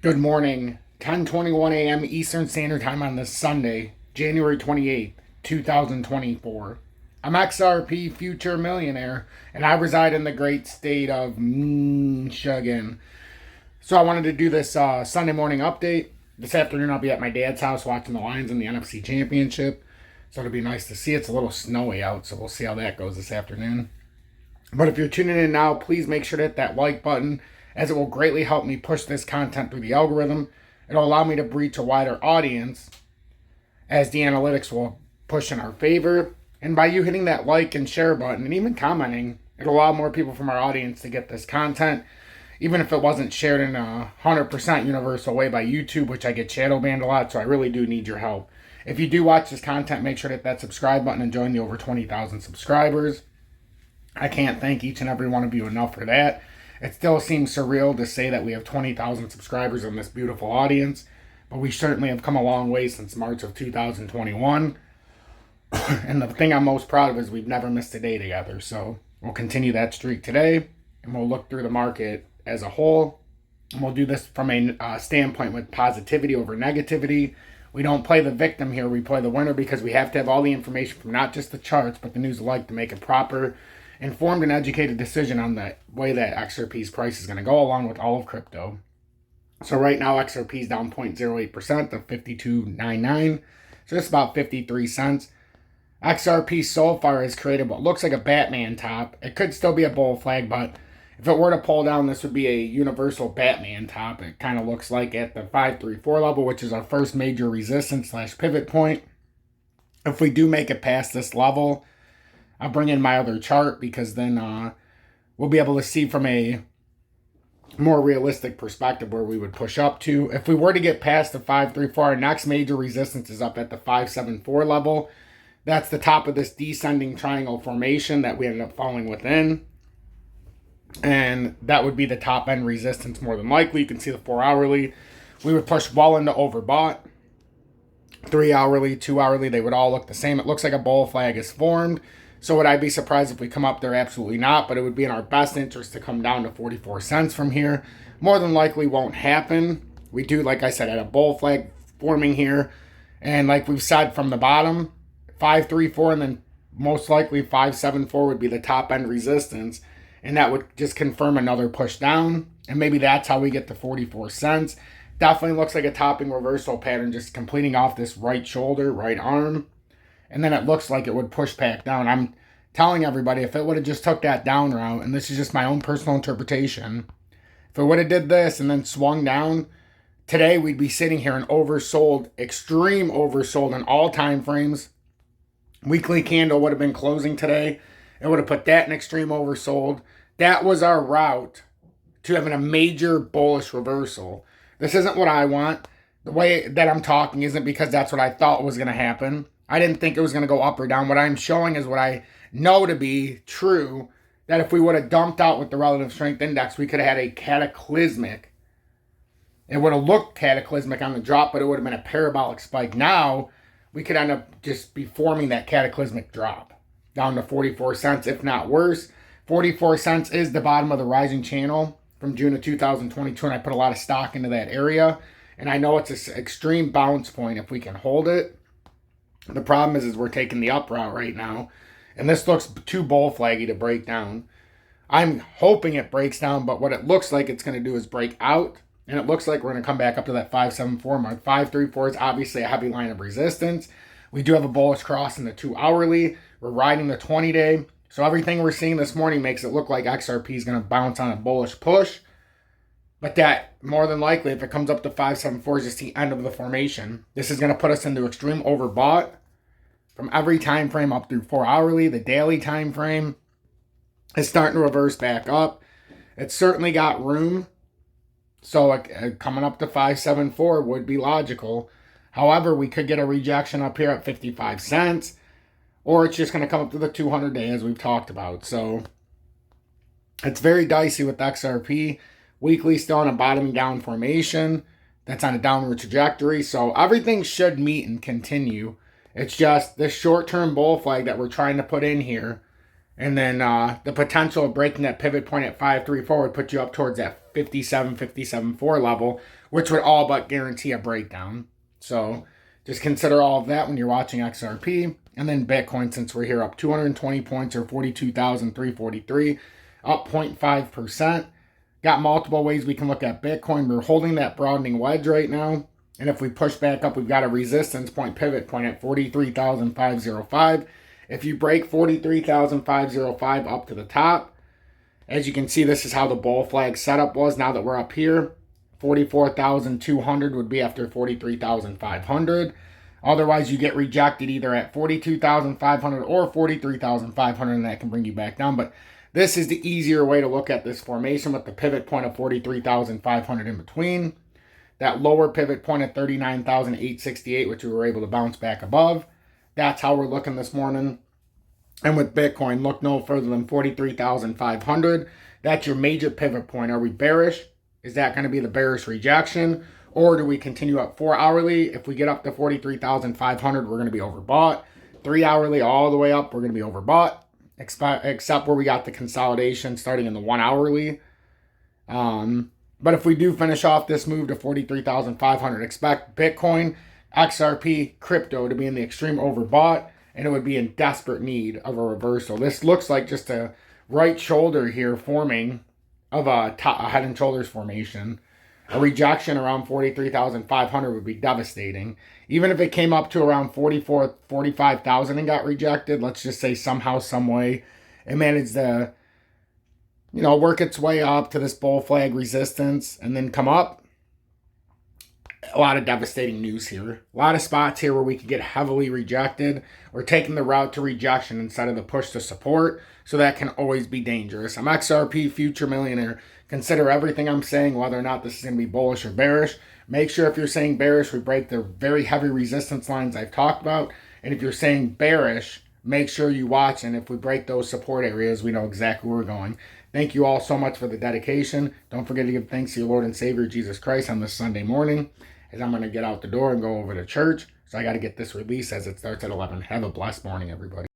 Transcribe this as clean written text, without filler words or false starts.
Good morning, 10:21 a.m. Eastern Standard Time on this Sunday, January 28th, 2024. I'm XRP Future Millionaire, and I reside in the great state of Michigan. So I wanted to do this Sunday morning update. This afternoon I'll be at my dad's house watching the Lions in the NFC Championship. So it'll be nice to see. It's a little snowy out, so we'll see how that goes this afternoon. But if you're tuning in now, please make sure to hit that like button, as it will greatly help me push this content through the algorithm. It'll allow me to reach a wider audience, as the analytics will push in our favor. And by you hitting that like and share button and even commenting, it'll allow more people from our audience to get this content, even if it wasn't shared in a 100% universal way by YouTube, which I get shadow banned a lot, so I really do need your help. If you do watch this content, make sure to hit that subscribe button and join the over 20,000 subscribers. I can't thank each and every one of you enough for that. It still seems surreal to say that we have 20,000 subscribers in this beautiful audience, but we certainly have come a long way since March of 2021. And the thing I'm most proud of is we've never missed a day together. So we'll continue that streak today, and we'll look through the market as a whole. And we'll do this from a standpoint with positivity over negativity. We don't play the victim here. We play the winner, because we have to have all the information from not just the charts, but the news alike to make a proper, informed, and educated decision on the way that XRP's price is going to go, along with all of crypto. So right now, XRP is down 0.08% to 52.99. So just about 53 cents. XRP so far has created what looks like a Batman top. It could still be a bull flag, but if it were to pull down, this would be a universal Batman top. It kind of looks like at the 534 level, which is our first major resistance / pivot point. If we do make it past this level, I'll bring in my other chart, because then we'll be able to see from a more realistic perspective where we would push up to. If we were to get past the 534, our next major resistance is up at the 574 level. That's the top of this descending triangle formation that we ended up falling within. And that would be the top end resistance more than likely. You can see the 4 hourly. We would push well into overbought. 3 hourly, 2 hourly, they would all look the same. It looks like a bull flag is formed. So would I be surprised if we come up there? Absolutely not. But it would be in our best interest to come down to 44 cents from here. More than likely won't happen. We do, like I said, had a bull flag forming here. And like we've said from the bottom, 534 and then most likely 574 would be the top end resistance. And that would just confirm another push down. And maybe that's how we get to 44 cents. Definitely looks like a topping reversal pattern, just completing off this right shoulder, right arm. And then it looks like it would push back down. I'm telling everybody, if it would have just took that down route, and this is just my own personal interpretation, if it would have did this and then swung down, today we'd be sitting here and oversold, extreme oversold in all time frames. Weekly candle would have been closing today. It would have put that in extreme oversold. That was our route to having a major bullish reversal. This isn't what I want. The way that I'm talking isn't because that's what I thought was going to happen. I didn't think it was going to go up or down. What I'm showing is what I know to be true, that if we would have dumped out with the relative strength index, we could have had a cataclysmic. It would have looked cataclysmic on the drop, but it would have been a parabolic spike. Now, we could end up just be forming that cataclysmic drop down to 44 cents, if not worse. 44 cents is the bottom of the rising channel from June of 2022, and I put a lot of stock into that area. And I know it's an extreme bounce point if we can hold it. The problem is we're taking the up route right now, and this looks too bull flaggy to break down. I'm hoping it breaks down, but what it looks like it's going to do is break out, and it looks like we're going to come back up to that 574 mark. 534 is obviously a heavy line of resistance. We do have a bullish cross in the 2 hourly. We're riding the 20-day. So everything we're seeing this morning makes it look like XRP is going to bounce on a bullish push. But that, more than likely, if it comes up to 574, is just the end of the formation. This is going to put us into extreme overbought from every time frame up through 4 hourly. The daily time frame is starting to reverse back up. It's certainly got room. So coming up to 574 would be logical. However, we could get a rejection up here at 55 cents. Or it's just going to come up to the 200-day, as we've talked about. So it's very dicey with XRP. Weekly still on a bottoming down formation. That's on a downward trajectory. So everything should meet and continue. It's just this short-term bull flag that we're trying to put in here. And then the potential of breaking that pivot point at 534 would put you up towards that 57, 57.4 level, which would all but guarantee a breakdown. So just consider all of that when you're watching XRP. And then Bitcoin, since we're here, up 220 points or 42,343, up 0.5%. Got multiple ways we can look at Bitcoin. We're holding that broadening wedge right now. And if we push back up, we've got a resistance point, pivot point at 43,505. If you break 43,505 up to the top, as you can see, this is how the bull flag setup was. Now that we're up here, 44,200 would be after 43,500. Otherwise, you get rejected either at 42,500 or 43,500, and that can bring you back down. But this is the easier way to look at this formation with the pivot point of 43,500 in between. That lower pivot point at 39,868, which we were able to bounce back above. That's how we're looking this morning. And with Bitcoin, look no further than 43,500. That's your major pivot point. Are we bearish? Is that going to be the bearish rejection? Or do we continue up 4 hourly? If we get up to 43,500, we're going to be overbought. 3 hourly all the way up, we're going to be overbought. Except where we got the consolidation starting in the 1 hourly. But if we do finish off this move to 43,500, expect Bitcoin, XRP, crypto to be in the extreme overbought, and it would be in desperate need of a reversal. This looks like just a right shoulder here forming of a head and shoulders formation. A rejection around 43,500 would be devastating. Even if it came up to around 45,000 and got rejected, let's just say somehow, some way, it managed to, work its way up to this bull flag resistance and then come up. A lot of devastating news here. A lot of spots here where we could get heavily rejected. We're taking the route to rejection instead of the push to support. So that can always be dangerous. I'm XRP Future Millionaire. Consider everything I'm saying, whether or not this is going to be bullish or bearish. Make sure if you're saying bearish, we break the very heavy resistance lines I've talked about. And if you're saying bearish, make sure you watch. And if we break those support areas, we know exactly where we're going. Thank you all so much for the dedication. Don't forget to give thanks to your Lord and Savior, Jesus Christ, on this Sunday morning, as I'm going to get out the door and go over to church. So I got to get this release as it starts at 11. Have a blessed morning, everybody.